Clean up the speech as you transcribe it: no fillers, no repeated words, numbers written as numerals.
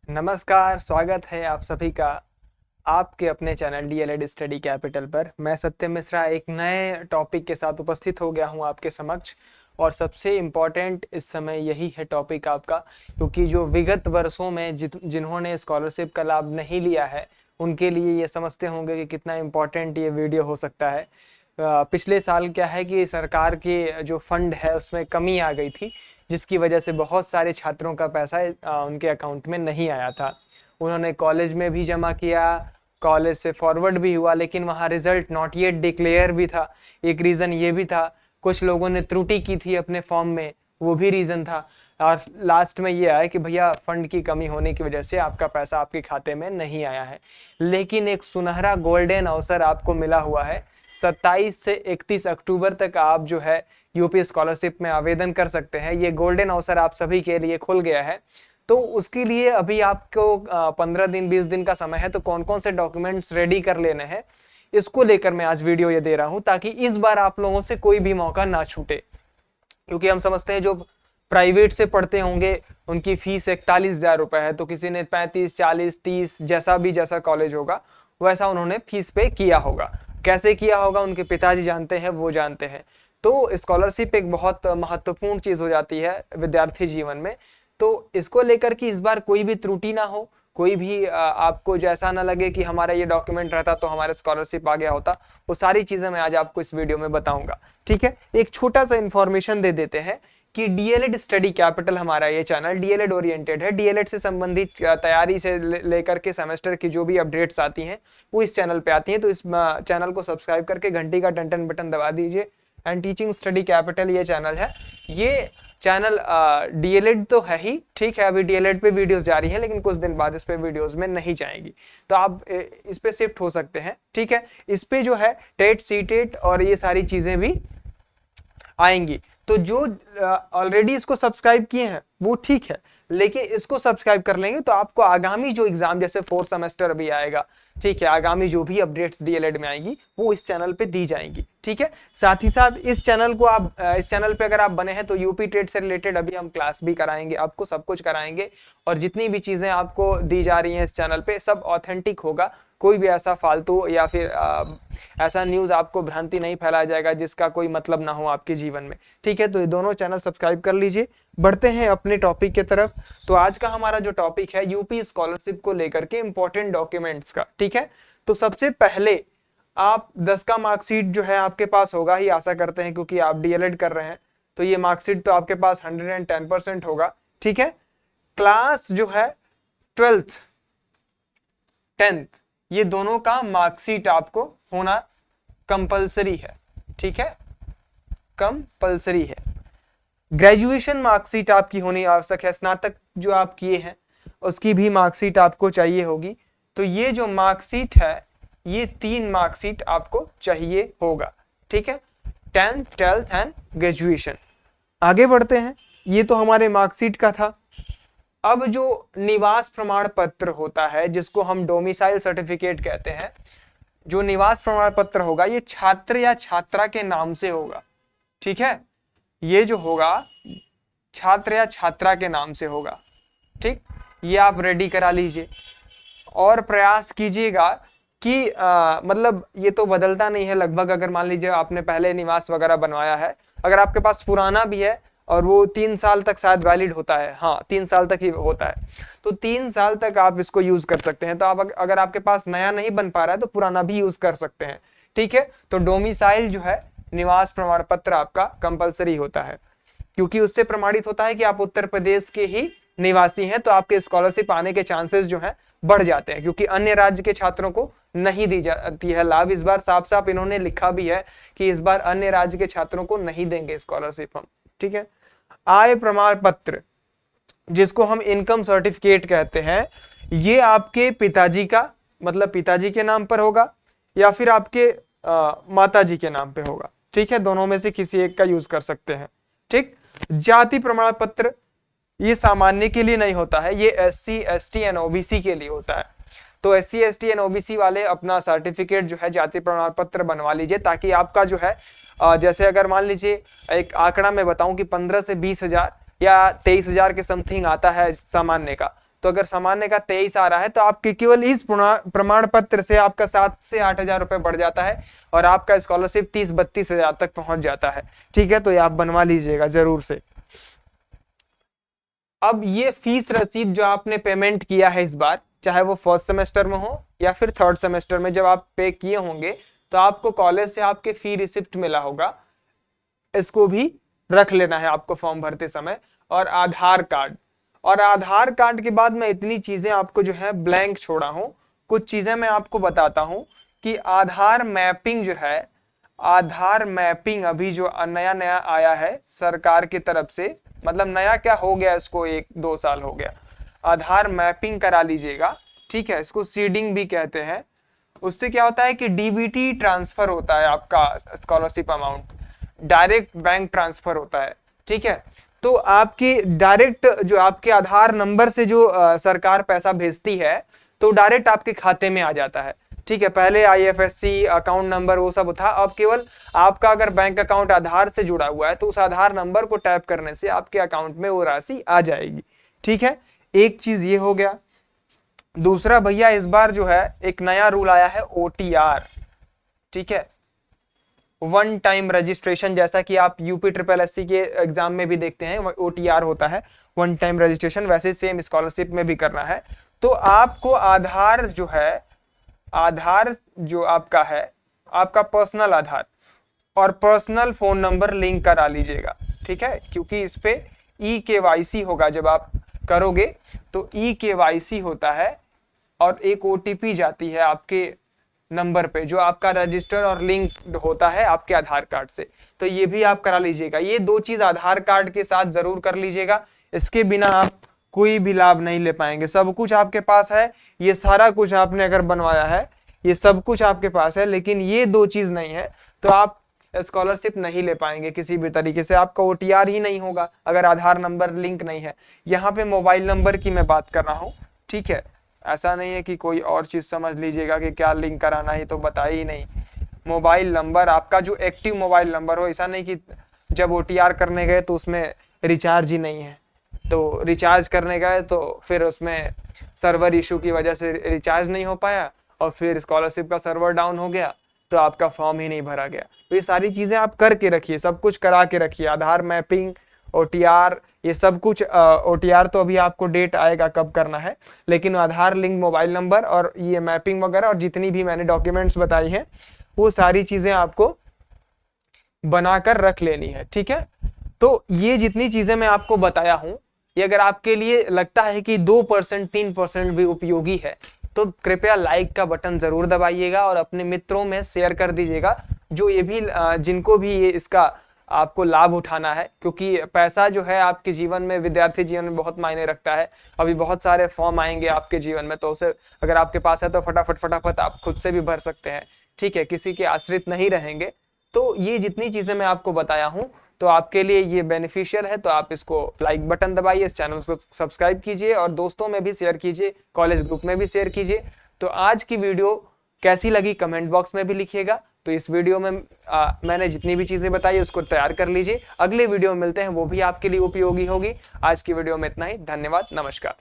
नमस्कार, स्वागत है आप सभी का आपके अपने चैनल डीएलएड स्टडी कैपिटल पर। मैं सत्य मिश्रा एक नए टॉपिक के साथ उपस्थित हो गया हूं आपके समक्ष। और सबसे इम्पॉर्टेंट इस समय यही है टॉपिक आपका, क्योंकि जो विगत वर्षों में जिन्होंने स्कॉलरशिप का लाभ नहीं लिया है उनके लिए ये समझते होंगे कि कितना इम्पॉर्टेंट ये वीडियो हो सकता है। पिछले साल क्या है कि सरकार के जो फंड है उसमें कमी आ गई थी, जिसकी वजह से बहुत सारे छात्रों का पैसा उनके अकाउंट में नहीं आया था। उन्होंने कॉलेज में भी जमा किया, कॉलेज से फॉरवर्ड भी हुआ, लेकिन वहाँ रिजल्ट नॉट येट डिक्लेयर भी था। एक रीज़न ये भी था, कुछ लोगों ने त्रुटि की थी अपने फॉर्म में, वो भी रीज़न था। और लास्ट में ये आया कि भैया फंड की कमी होने की वजह से आपका पैसा आपके खाते में नहीं आया है। लेकिन एक सुनहरा गोल्डन अवसर आपको मिला हुआ है। 27 से 31 अक्टूबर तक आप जो है यूपी स्कॉलरशिप में आवेदन कर सकते हैं। ये गोल्डन अवसर आप सभी के लिए खुल गया है। तो उसके लिए अभी आपको 15 दिन 20 दिन का समय है। तो कौन कौन से डॉक्यूमेंट्स रेडी कर लेने हैं, इसको लेकर मैं आज वीडियो ये दे रहा हूं, ताकि इस बार आप लोगों से कोई भी मौका ना छूटे। क्योंकि हम समझते हैं जो प्राइवेट से पढ़ते होंगे उनकी फीस 41,000 रुपए है, तो किसी ने 35, 40, 30 जैसा कॉलेज होगा वैसा उन्होंने फीस पे किया होगा। कैसे किया होगा उनके पिताजी जानते हैं, वो जानते हैं। तो स्कॉलरशिप एक बहुत महत्वपूर्ण चीज हो जाती है विद्यार्थी जीवन में। तो इसको लेकर कि इस बार कोई भी त्रुटि ना हो, कोई भी आपको जैसा ना लगे कि हमारा ये डॉक्यूमेंट रहता तो हमारा स्कॉलरशिप आ गया होता, वो सारी चीजें मैं आज आपको इस वीडियो में बताऊंगा। ठीक है, एक छोटा सा इंफॉर्मेशन दे देते हैं कि डीएलएड स्टडी कैपिटल हमारा ये चैनल डीएलएड ओरिएंटेड है। डीएलएड से संबंधित तैयारी से लेकर के सेमेस्टर की जो भी अपडेट्स आती हैं वो इस चैनल पे आती हैं। तो इस चैनल को सब्सक्राइब करके घंटी का टन बटन दबा दीजिए। एंड टीचिंग स्टडी कैपिटल ये चैनल है। ये चैनल डीएलएड तो है ही, ठीक है, अभी डीएलएड पे वीडियोस जारी हैं, लेकिन कुछ दिन बाद इस पे वीडियोस में नहीं जाएंगी, तो आप इस पे शिफ्ट हो सकते हैं। ठीक है, इस पे जो है टेट सीटेट और ये सारी चीजें भी आएंगी। तो जो ऑलरेडी इसको सब्सक्राइब किए हैं वो ठीक है, लेकिन इसको सब्सक्राइब कर लेंगे तो आपको आगामी जो एग्जाम जैसे 4th सेमेस्टर अभी आएगा, ठीक है, आगामी जो भी अपडेट्स डीएलएड में आएगी वो इस चैनल पे दी जाएंगी। ठीक है, साथ ही साथ इस चैनल को आप इस चैनल पे अगर आप बने हैं तो यूपी टेट से रिलेटेड अभी हम क्लास भी कराएंगे, आपको सब कुछ कराएंगे। और जितनी भी चीजें आपको दी जा रही हैं इस चैनल पे सब ऑथेंटिक होगा। कोई भी ऐसा फालतू या फिर ऐसा न्यूज आपको भ्रांति नहीं फैलाया जाएगा जिसका कोई मतलब ना हो आपके जीवन में। ठीक है, तो ये दोनों चैनल सब्सक्राइब कर लीजिए। बढ़ते हैं अपने टॉपिक की तरफ। तो आज का हमारा जो टॉपिक है यूपी स्कॉलरशिप को लेकर के इंपॉर्टेंट डॉक्यूमेंट्स का। ठीक है, तो सबसे पहले आप 10 का मार्कशीट जो है आपके पास होगा ही, आशा करते हैं, क्योंकि आप डीएलएड कर रहे हैं तो ये मार्कशीट तो आपके पास 110% होगा। ठीक है, क्लास जो है 12th 10th ये दोनों का मार्कशीट आपको होना कंपलसरी है। ठीक है, कंपलसरी है। ग्रेजुएशन मार्कशीट आपकी होनी आवश्यक है। स्नातक जो आप किए हैं उसकी भी मार्कशीट आपको चाहिए होगी। तो ये जो मार्कशीट है ये 3 मार्कशीट आपको चाहिए होगा। ठीक है, 10th 12th एंड ग्रेजुएशन। आगे बढ़ते हैं, ये तो हमारे मार्कशीट का था। अब जो निवास प्रमाण पत्र होता है जिसको हम डोमिसाइल सर्टिफिकेट कहते हैं, जो निवास प्रमाण पत्र होगा ये छात्र या छात्रा के नाम से होगा। ठीक है, ये जो होगा छात्र या छात्रा के नाम से होगा। ठीक, ये आप रेडी करा लीजिए और प्रयास कीजिएगा कि मतलब ये तो बदलता नहीं है लगभग। अगर मान लीजिए आपने पहले निवास वगैरह बनवाया है, अगर आपके पास पुराना भी है और वो 3 साल तक शायद वैलिड होता है, हाँ 3 साल तक ही होता है, तो 3 साल तक आप इसको यूज कर सकते हैं। तो आप अगर आपके पास नया नहीं बन पा रहा है तो पुराना भी यूज कर सकते हैं। ठीक है, तो डोमिसाइल जो है निवास प्रमाण पत्र आपका कंपलसरी होता है, क्योंकि उससे प्रमाणित होता है कि आप उत्तर प्रदेश के ही निवासी हैं। तो आपके स्कॉलरशिप आने के चांसेस जो है बढ़ जाते हैं, क्योंकि अन्य राज्य के छात्रों को नहीं दी जाती है लाभ। इस बार साफ साफ इन्होंने लिखा भी है कि इस बार अन्य राज्य के छात्रों को नहीं देंगे स्कॉलरशिप हम। ठीक है, आय प्रमाण पत्र जिसको हम इनकम सर्टिफिकेट कहते हैं, ये आपके पिताजी का मतलब पिताजी के नाम पर होगा या फिर आपके माताजी के नाम पे होगा। ठीक है, दोनों में से किसी एक का यूज कर सकते हैं। ठीक, जाति प्रमाण पत्र ये सामान्य के लिए नहीं होता है, ये SC ST एंड OBC के लिए होता है। तो SC ST एंड OBC वाले अपना सर्टिफिकेट जो है जाति प्रमाण पत्र बनवा लीजिए, ताकि आपका जो है जैसे अगर मान लीजिए एक आंकड़ा मैं बताऊं कि 15 से 20 हजार या 23 हजार के समथिंग आता है सामान्य का, तो अगर सामान्य का 23 आ रहा है तो आपके केवल इस प्रमाण पत्र से आपका 7 से 8 हजार रुपए बढ़ जाता है और आपका स्कॉलरशिप 30-32 हजार तक पहुंच जाता है। ठीक है, तो ये आप बनवा लीजिएगा जरूर से। अब ये फीस रसीद जो आपने पेमेंट किया है इस बार, चाहे वो फर्स्ट सेमेस्टर में हो या फिर थर्ड सेमेस्टर में, जब आप पे किए होंगे तो आपको कॉलेज से आपके फी रिसिप्ट मिला होगा, इसको भी रख लेना है आपको फॉर्म भरते समय। और आधार कार्ड, और आधार कार्ड के बाद मैं इतनी चीजें आपको जो है ब्लैंक छोड़ा हूं, कुछ चीजें मैं आपको बताता हूं कि आधार मैपिंग जो है, आधार मैपिंग अभी जो नया नया आया है सरकार की तरफ से, मतलब नया क्या हो गया, इसको 1-2 साल हो गया, आधार मैपिंग करा लीजिएगा। ठीक है, इसको सीडिंग भी कहते हैं। उससे क्या होता है कि डीबीटी ट्रांसफर होता है, आपका scholarship amount direct bank transfer होता है। ठीक है, तो आपकी डायरेक्ट जो आपके आधार नंबर से जो सरकार पैसा भेजती है तो डायरेक्ट आपके खाते में आ जाता है। ठीक है, पहले आईएफएससी अकाउंट नंबर वो सब था, अब केवल आपका अगर बैंक अकाउंट आधार से जुड़ा हुआ है तो उस आधार नंबर को टैप करने से आपके अकाउंट में वो राशि आ जाएगी। ठीक है, एक चीज ये हो गया। दूसरा भैया, इस बार जो है एक नया रूल आया है ओटीआर। ठीक है, वन टाइम रजिस्ट्रेशन, जैसा कि आप यूपी ट्रिपल एससी के एग्जाम में भी देखते हैं ओटीआर होता है, वन टाइम रजिस्ट्रेशन, वैसे सेम स्कॉलरशिप में भी करना है। तो आपको आधार जो है, आधार जो आपका है, आपका पर्सनल आधार और पर्सनल फोन नंबर लिंक करा लीजिएगा। ठीक है, क्योंकि इस पे ई केवाईसी होगा, जब आप करोगे तो ई केवाईसी होता है और एक ओटीपी जाती है आपके नंबर पे जो आपका रजिस्टर और लिंक होता है आपके आधार कार्ड से, तो ये भी आप करा लीजिएगा। ये 2 चीज आधार कार्ड के साथ जरूर कर लीजिएगा, इसके बिना आप कोई भी लाभ नहीं ले पाएंगे। सब कुछ आपके पास है, ये सारा कुछ आपने अगर बनवाया है, ये सब कुछ आपके पास है, लेकिन ये 2 चीज नहीं है तो आप स्कॉलरशिप नहीं ले पाएंगे किसी भी तरीके से, आपका ओटीआर ही नहीं होगा अगर आधार नंबर लिंक नहीं है। यहाँ पे मोबाइल नंबर की मैं बात कर रहा हूँ। ठीक है, ऐसा नहीं है कि कोई और चीज समझ लीजिएगा कि क्या लिंक कराना है तो बताया ही नहीं। मोबाइल नंबर आपका जो एक्टिव मोबाइल नंबर हो, ऐसा नहीं कि जब ओटीआर करने गए तो उसमें रिचार्ज ही नहीं है, तो रिचार्ज करने गए तो फिर उसमें सर्वर इशू की वजह से रिचार्ज नहीं हो पाया और फिर स्कॉलरशिप का सर्वर डाउन हो गया तो आपका फॉर्म ही नहीं भरा गया। तो ये सारी चीजें आप करके रखिए, सब कुछ करा के रखिए, आधार मैपिंग, ओटीआर, ये सब कुछ। ओटीआर तो अभी आपको डेट आएगा कब करना है, लेकिन आधार लिंक, मोबाइल नंबर और ये मैपिंग वगैरह और जितनी भी मैंने डॉक्यूमेंट्स बताई हैं वो सारी चीजें आपको बनाकर रख लेनी है। ठीक है, तो ये जितनी चीजें मैं आपको बताया हूं, ये अगर आपके लिए लगता है कि 2% 3% भी उपयोगी है तो कृपया लाइक का बटन जरूर दबाइएगा और अपने मित्रों में शेयर कर दीजिएगा, जो ये भी जिनको भी ये इसका आपको लाभ उठाना है, क्योंकि पैसा जो है आपके जीवन में, विद्यार्थी जीवन में बहुत मायने रखता है। अभी बहुत सारे फॉर्म आएंगे आपके जीवन में, तो उसे अगर आपके पास है तो फटाफट आप खुद से भी भर सकते हैं। ठीक है, किसी के आश्रित नहीं रहेंगे। तो ये जितनी चीजें मैं आपको बताया हूँ तो आपके लिए ये बेनिफिशियल है, तो आप इसको लाइक बटन दबाइए, इस चैनल को सब्सक्राइब कीजिए और दोस्तों में भी शेयर कीजिए, कॉलेज ग्रुप में भी शेयर कीजिए। तो आज की वीडियो कैसी लगी कमेंट बॉक्स में भी लिखिएगा। तो इस वीडियो में मैंने जितनी भी चीजें बताई उसको तैयार कर लीजिए, अगले वीडियो में मिलते हैं, वो भी आपके लिए उपयोगी होगी। आज की वीडियो में इतना ही, धन्यवाद, नमस्कार।